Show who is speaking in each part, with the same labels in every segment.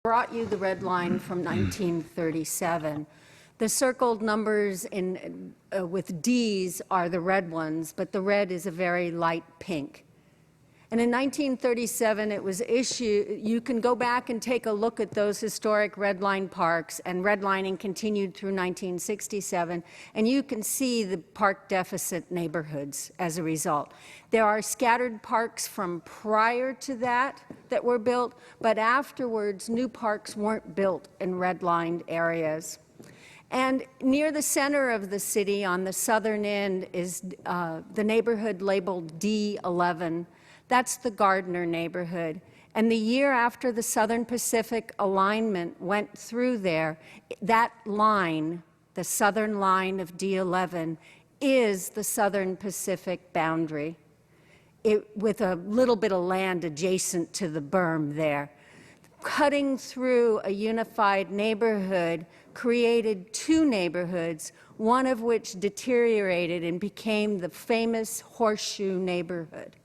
Speaker 1: brought you the red line from 1937. The circled numbers with D's are the red ones, but the red is a very light pink. And in 1937, it was issued, you can go back and take a look at those historic redline parks, and redlining continued through 1967, and you can see the park deficit neighborhoods as a result. There are scattered parks from prior to that were built, but afterwards, new parks weren't built in redlined areas. And near the center of the city, on the southern end, is the neighborhood labeled D11. That's the Gardner neighborhood. And the year after the Southern Pacific alignment went through there, that line, the southern line of D11, is the Southern Pacific boundary, with a little bit of land adjacent to the berm there. Cutting through a unified neighborhood created two neighborhoods, one of which deteriorated and became the famous Horseshoe neighborhood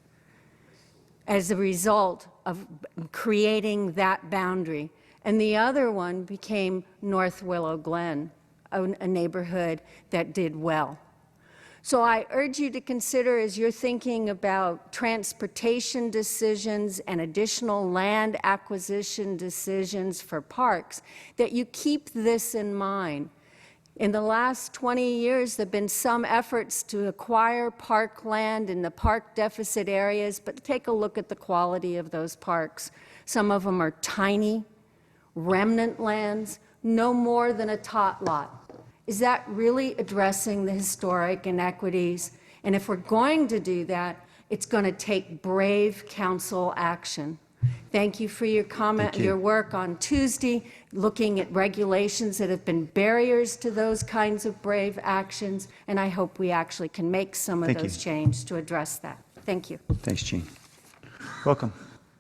Speaker 1: as a result of creating that boundary. And the other one became North Willow Glen, a neighborhood that did well. So I urge you to consider, as you're thinking about transportation decisions and additional land acquisition decisions for parks, that you keep this in mind. In the last 20 years, there have been some efforts to acquire park land in the park deficit areas, but take a look at the quality of those parks. Some of them are tiny, remnant lands, no more than a tot lot. Is that really addressing the historic inequities? And if we're going to do that, it's going to take brave council action. Thank you for your comment, your work on Tuesday, looking at regulations that have been barriers to those kinds of brave actions, and I hope we actually can make some of those changes to address that. Thank you.
Speaker 2: Thanks, Jean. Welcome.